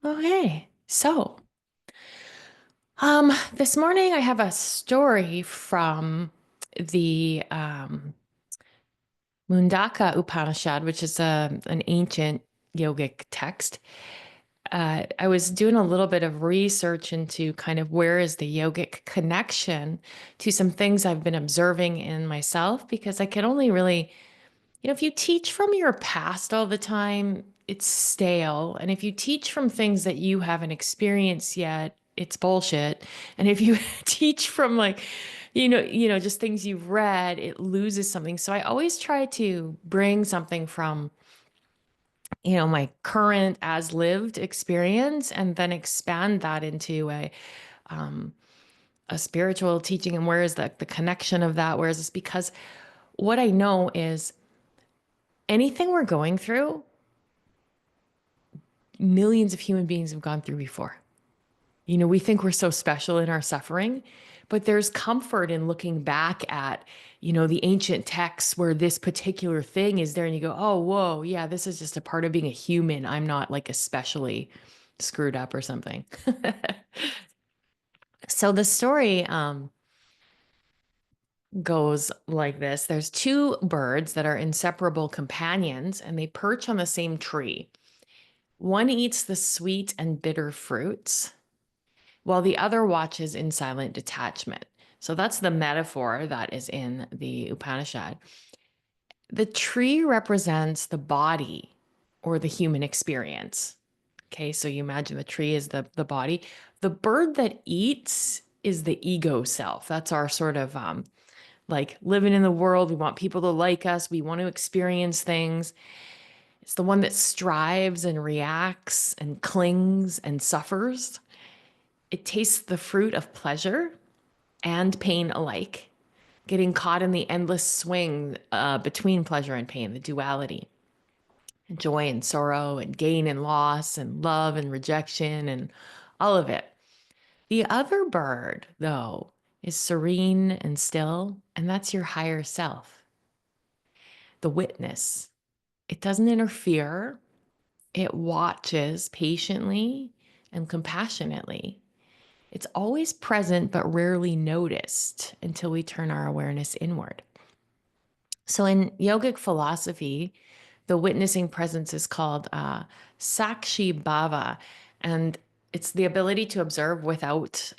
Okay. This morning I have a story from the Mundaka Upanishad, which is an ancient yogic text. I was doing a little bit of research into kind of where is the yogic connection to some things I've been observing in myself, because I could only really, if you teach from your past all the time, it's stale. And if you teach from things that you haven't experienced yet, it's bullshit. And if you teach from like, just things you've read, it loses something. So I always try to bring something from, my current as lived experience and then expand that into um, a spiritual teaching. And where is the connection of that? Where is this? Because what I know is anything we're going through, millions of human beings have gone through before. We think we're so special in our suffering, but there's comfort in looking back at, the ancient texts where this particular thing is there and you go, oh, whoa, yeah, this is just a part of being a human. I'm not like especially screwed up or something. So the story goes like this. There's two birds that are inseparable companions and they perch on the same tree. One eats the sweet and bitter fruits, while the other watches in silent detachment. So that's the metaphor that is in the Upanishad. The tree represents the body or the human experience. Okay, so you imagine the tree is the body. The bird that eats is the ego self. That's our sort of like living in the world. We want people to like us. We want to experience things. It's the one that strives and reacts and clings and suffers. It tastes the fruit of pleasure and pain alike, getting caught in the endless swing between pleasure and pain, the duality, and joy and sorrow, and gain and loss, and love and rejection, and all of it. The other bird, though, is serene and still, and that's your higher self, the witness. It doesn't interfere, it watches patiently and compassionately. It's always present, but rarely noticed until we turn our awareness inward. So, in yogic philosophy, the witnessing presence is called Sakshi Bhava, and it's the ability to observe without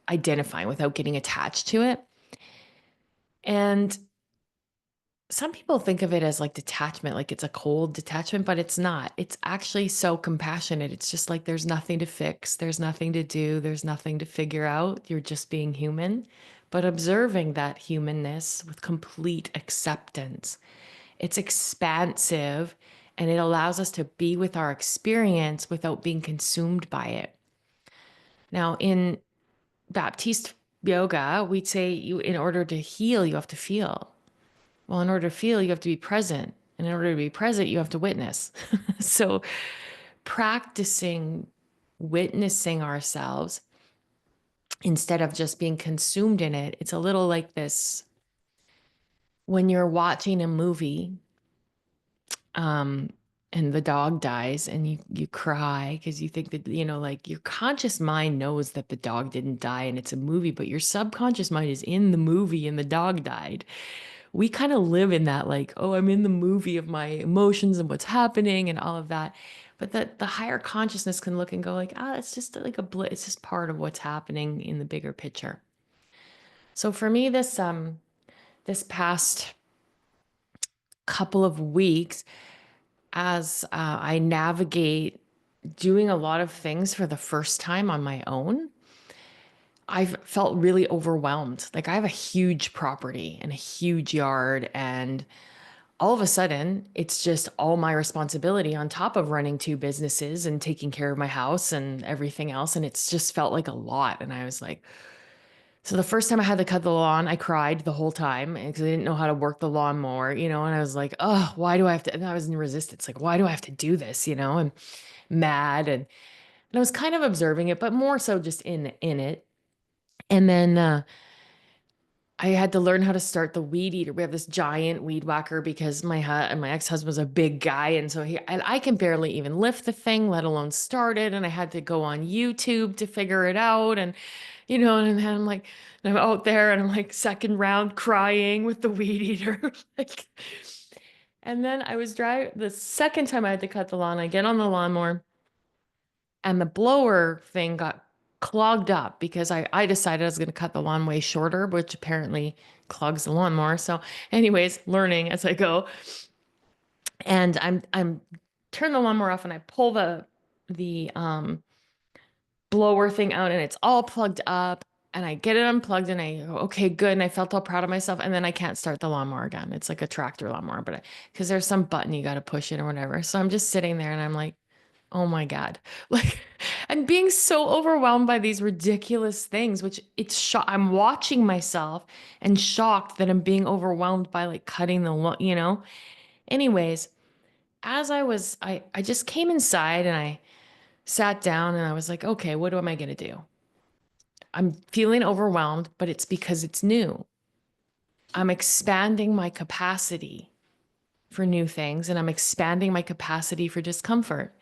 identifying, without getting attached to it. And some people think of it as like detachment, like it's a cold detachment, but it's not. It's actually so compassionate. It's just like there's nothing to fix, there's nothing to do, there's nothing to figure out. You're just being human, but observing that humanness with complete acceptance. It's expansive and it allows us to be with our experience without being consumed by it. Now, in Baptiste yoga, we'd say in order to heal, you have to feel. Well, in order to feel, you have to be present. And in order to be present, you have to witness. So practicing witnessing ourselves instead of just being consumed in it, it's a little like this when you're watching a movie, um, and the dog dies and you cry because you think that, like your conscious mind knows that the dog didn't die and it's a movie, but your subconscious mind is in the movie and the dog died. We kind of live in that, like, oh, I'm in the movie of my emotions and what's happening and all of that. But the higher consciousness can look and go like, ah, it's just like a blip. It's just part of what's happening in the bigger picture. So for me, this past couple of weeks, as I navigate doing a lot of things for the first time on my own, I've felt really overwhelmed. Like I have a huge property and a huge yard, and all of a sudden, it's just all my responsibility on top of running two businesses and taking care of my house and everything else. And it's just felt like a lot. And I was like, so the first time I had to cut the lawn, I cried the whole time because I didn't know how to work the lawnmower, and I was like, oh, why do I have to? And I was in resistance, like, why do I have to do this? I'm mad. And I was kind of observing it, but more so just in it. And then I had to learn how to start the weed eater. We have this giant weed whacker because my ex-husband's a big guy, and so and I can barely even lift the thing, let alone start it. And I had to go on YouTube to figure it out. And and then I'm out there and I'm like second round crying with the weed eater. Like, and then I was driving the second time I had to cut the lawn. I get on the lawnmower and the blower thing got clogged up because I decided I was going to cut the lawn way shorter, which apparently clogs the lawn more. So, anyways, learning as I go. And I'm turn the lawnmower off and I pull the blower thing out and it's all plugged up. And I get it unplugged and I go, okay, good. And I felt all proud of myself. And then I can't start the lawnmower again. It's like a tractor lawnmower, but because there's some button you got to push it or whatever. So I'm just sitting there and I'm like, oh my God. Like, and being so overwhelmed by these ridiculous things, which I'm watching myself and shocked that I'm being overwhelmed by like cutting the. Anyways, as I just came inside and I sat down and I was like, okay, what am I going to do? I'm feeling overwhelmed, but it's because it's new. I'm expanding my capacity for new things and I'm expanding my capacity for discomfort.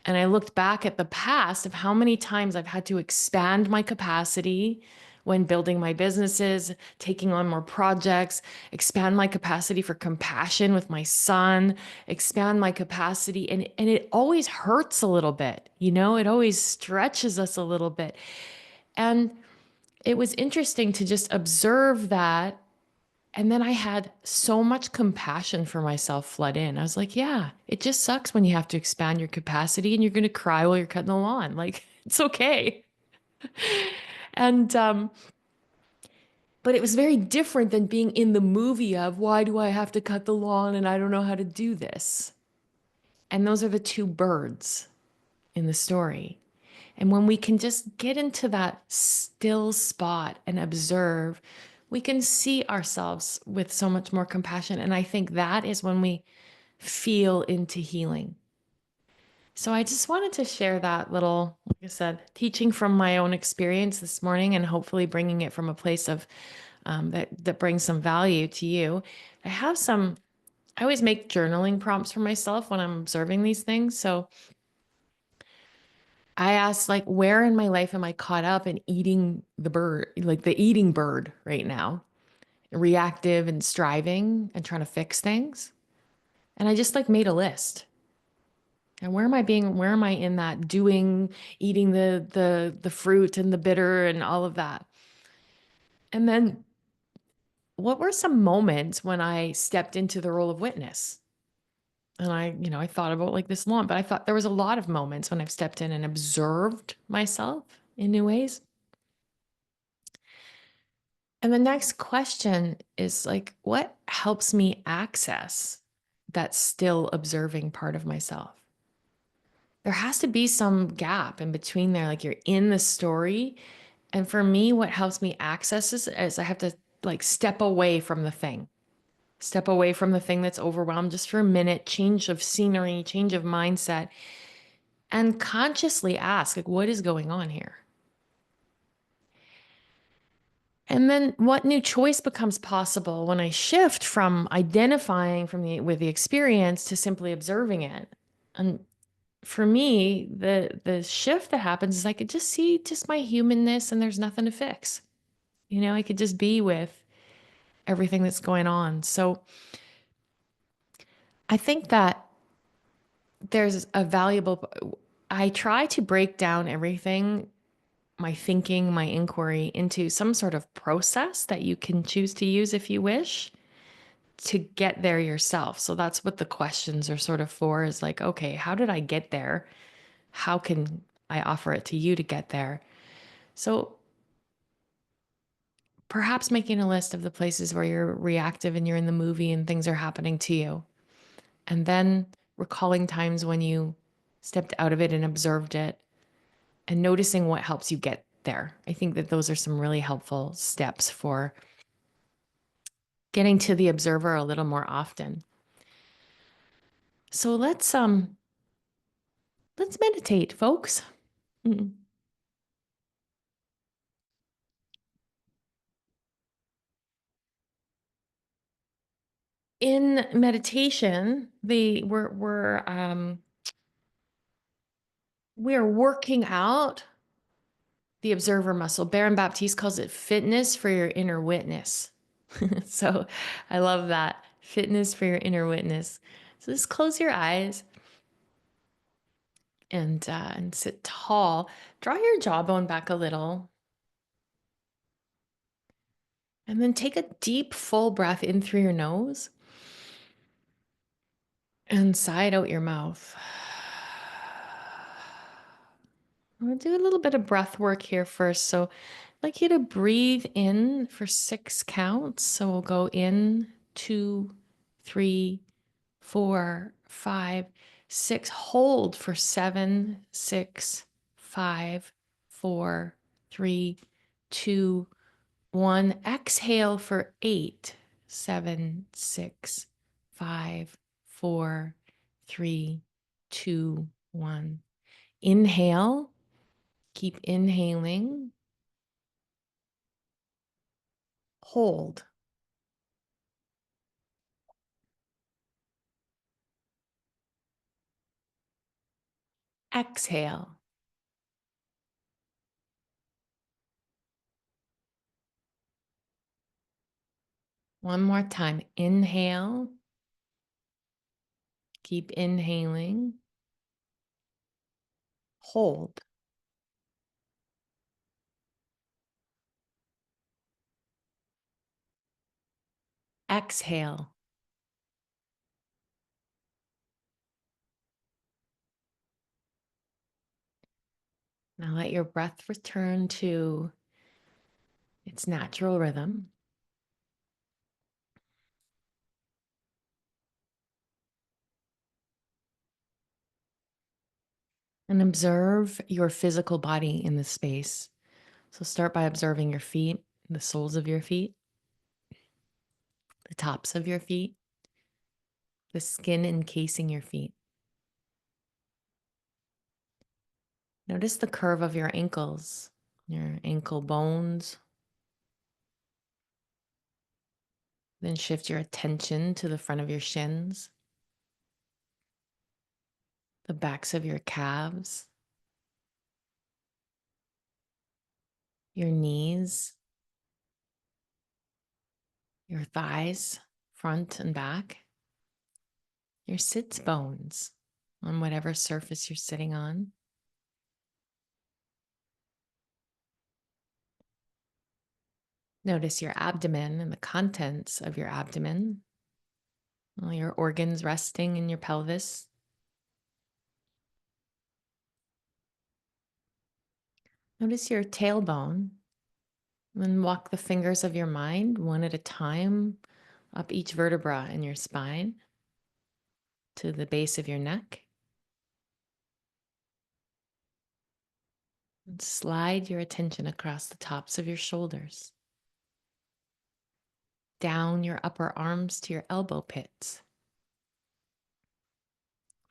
And I looked back at the past of how many times I've had to expand my capacity when building my businesses, taking on more projects, expand my capacity for compassion with my son, expand my capacity. And it always hurts a little bit, it always stretches us a little bit. And it was interesting to just observe that. And then I had so much compassion for myself flood in. I was like, yeah, it just sucks when you have to expand your capacity and you're going to cry while you're cutting the lawn. Like, it's okay. And, but it was very different than being in the movie of why do I have to cut the lawn and I don't know how to do this. And those are the two birds in the story. And when we can just get into that still spot and observe, we can see ourselves with so much more compassion. And I think that is when we feel into healing. So I just wanted to share that little, like I said, teaching from my own experience this morning and hopefully bringing it from a place of that brings some value to you. I have some, I always make journaling prompts for myself when I'm observing these things. So I asked, like, where in my life am I caught up in eating the bird, like the eating bird right now, reactive and striving and trying to fix things? And I just like made a list. And where am I in that doing, eating the fruit and the bitter and all of that? And then what were some moments when I stepped into the role of witness? And I thought about like this long, but I thought there was a lot of moments when I've stepped in and observed myself in new ways. And the next question is like, what helps me access that still observing part of myself? There has to be some gap in between there. Like you're in the story. And for me, what helps me access is I have to like step away from the thing that's overwhelmed just for a minute, change of scenery, change of mindset, and consciously ask, like, what is going on here? And then what new choice becomes possible when I shift from identifying with the experience to simply observing it? And for me, the shift that happens is I could just see just my humanness and there's nothing to fix. I could just be with everything that's going on. So I think that there's a valuable, I try to break down everything, my thinking, my inquiry into some sort of process that you can choose to use if you wish to get there yourself. So that's what the questions are sort of for is like, okay, how did I get there? How can I offer it to you to get there? So perhaps making a list of the places where you're reactive and you're in the movie and things are happening to you. And then recalling times when you stepped out of it and observed it and noticing what helps you get there. I think that those are some really helpful steps for getting to the observer a little more often. So let's meditate, folks. Mm. In meditation, we're working out the observer muscle. Baron Baptiste calls it fitness for your inner witness. So I love that. Fitness for your inner witness. So just close your eyes and sit tall. Draw your jawbone back a little. And then take a deep, full breath in through your nose and sigh it out your mouth. I'm going to do a little bit of breath work here first. So I'd like you to breathe in for 6 counts. So we'll go in, 2, 3, 4, 5, 6. Hold for 7, 6, 5, 4, 3, 2, 1. Exhale for 8, 7, 6, 5, 4, 3, 2, 1. Inhale. Keep inhaling. Hold. Exhale. One more time. Inhale. Keep inhaling. Hold. Exhale. Now let your breath return to its natural rhythm. And observe your physical body in this space. So start by observing your feet, the soles of your feet, the tops of your feet, the skin encasing your feet. Notice the curve of your ankles, your ankle bones. Then shift your attention to the front of your shins, the backs of your calves, your knees, your thighs, front and back, your sits bones on whatever surface you're sitting on. Notice your abdomen and the contents of your abdomen, all your organs resting in your pelvis. Notice your tailbone, and walk the fingers of your mind one at a time up each vertebra in your spine to the base of your neck. And slide your attention across the tops of your shoulders, down your upper arms to your elbow pits,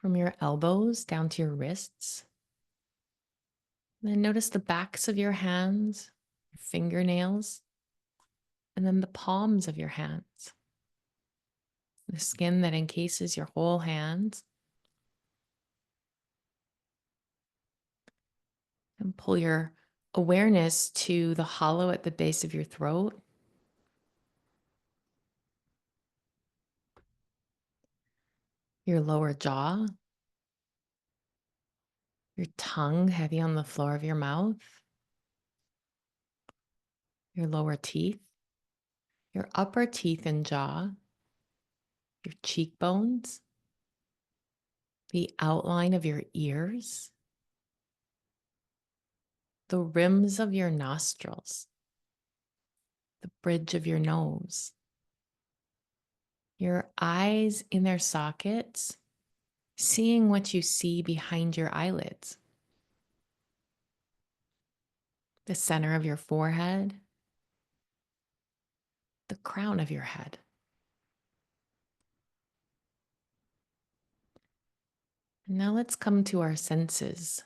from your elbows down to your wrists. Then notice the backs of your hands, your fingernails, and then the palms of your hands, the skin that encases your whole hands. And pull your awareness to the hollow at the base of your throat. Your lower jaw, your tongue heavy on the floor of your mouth, your lower teeth, your upper teeth and jaw, your cheekbones, the outline of your ears, the rims of your nostrils, the bridge of your nose, your eyes in their sockets, seeing what you see behind your eyelids, the center of your forehead, the crown of your head. And now let's come to our senses.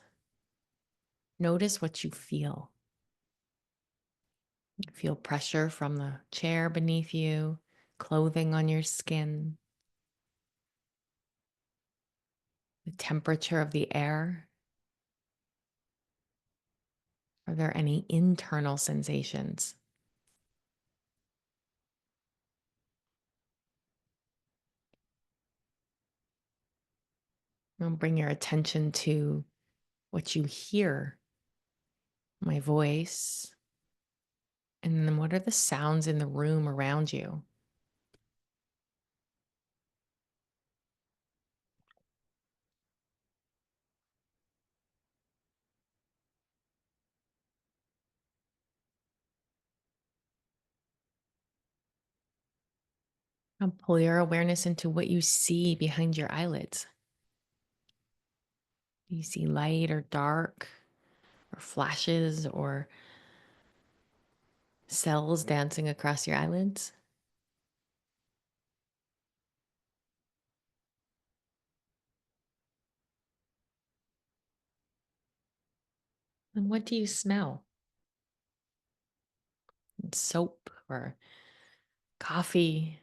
Notice what you feel. You feel pressure from the chair beneath you, clothing on your skin, the temperature of the air. Are there any internal sensations? Now bring your attention to what you hear, my voice, and then what are the sounds in the room around you? Now pull your awareness into what you see behind your eyelids. Do you see light or dark, or flashes, or cells dancing across your eyelids? And what do you smell? Soap or coffee,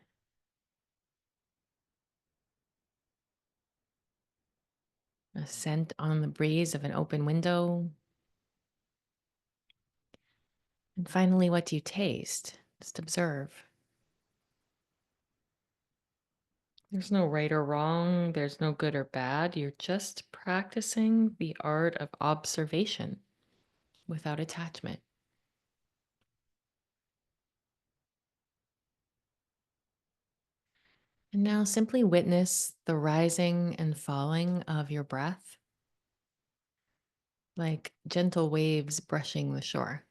a scent on the breeze of an open window. And finally, what do you taste? Just observe. There's no right or wrong, there's no good or bad. You're just practicing the art of observation without attachment. And now simply witness the rising and falling of your breath, like gentle waves brushing the shore.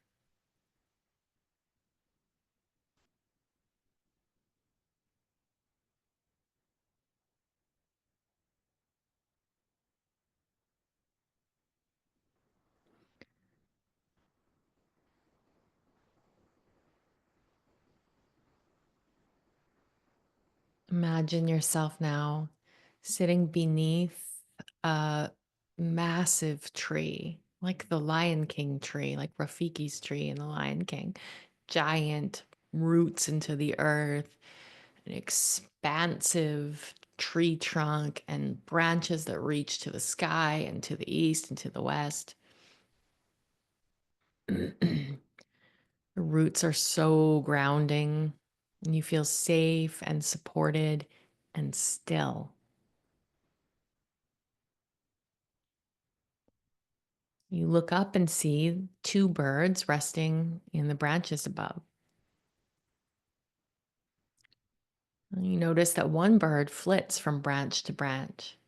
Imagine yourself now sitting beneath a massive tree, like the Lion King tree, like Rafiki's tree in the Lion King. Giant roots into the earth, an expansive tree trunk, and branches that reach to the sky and to the east and to the west. The roots are so grounding, and you feel safe and supported and still. You look up and see two birds resting in the branches above. You notice that one bird flits from branch to branch,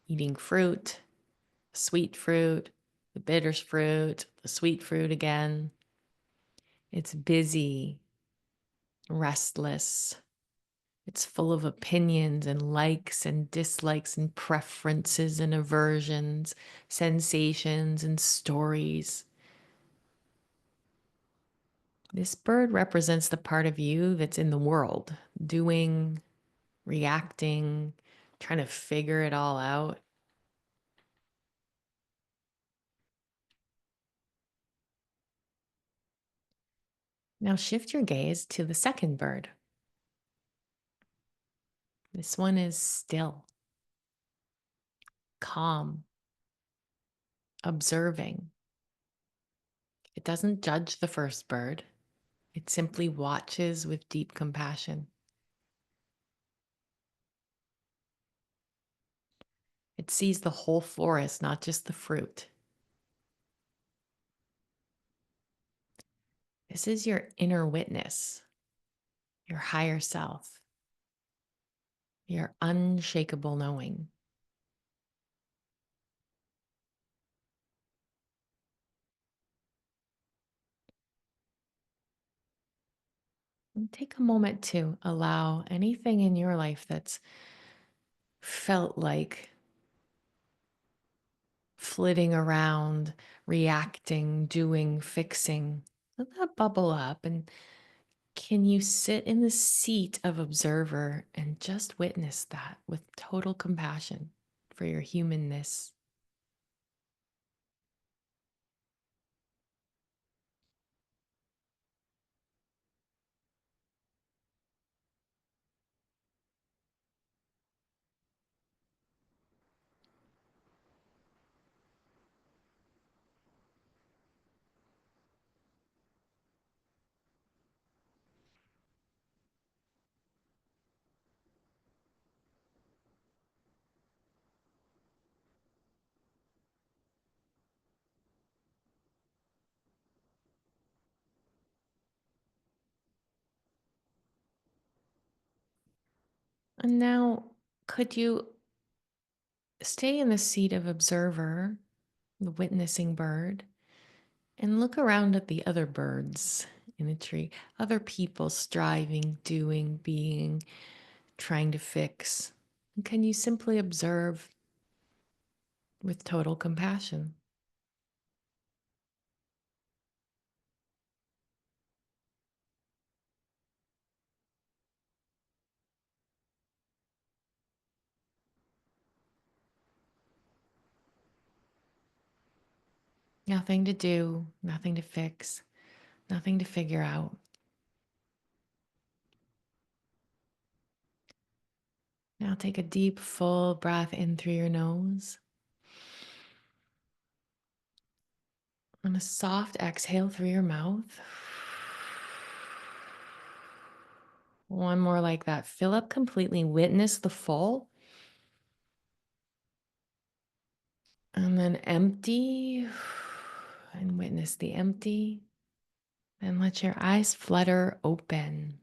eating fruit, sweet fruit, the bitter fruit, the sweet fruit again. It's busy, restless. It's full of opinions and likes and dislikes and preferences and aversions, sensations and stories. This bird represents the part of you that's in the world, doing, reacting, trying to figure it all out. Now shift your gaze to the second bird. This one is still, calm, observing. It doesn't judge the first bird. It simply watches with deep compassion. It sees the whole forest, not just the fruit. This is your inner witness, your higher self, your unshakable knowing. And take a moment to allow anything in your life that's felt like flitting around, reacting, doing, fixing. Let that bubble up. And can you sit in the seat of observer and just witness that with total compassion for your humanness? And now, could you stay in the seat of observer, the witnessing bird, and look around at the other birds in the tree, other people striving, doing, being, trying to fix? And can you simply observe with total compassion? Nothing to do, nothing to fix, nothing to figure out. Now take a deep, full breath in through your nose and a soft exhale through your mouth. One more like that. Fill up completely, witness the full, and then empty and witness the empty. And let your eyes flutter open.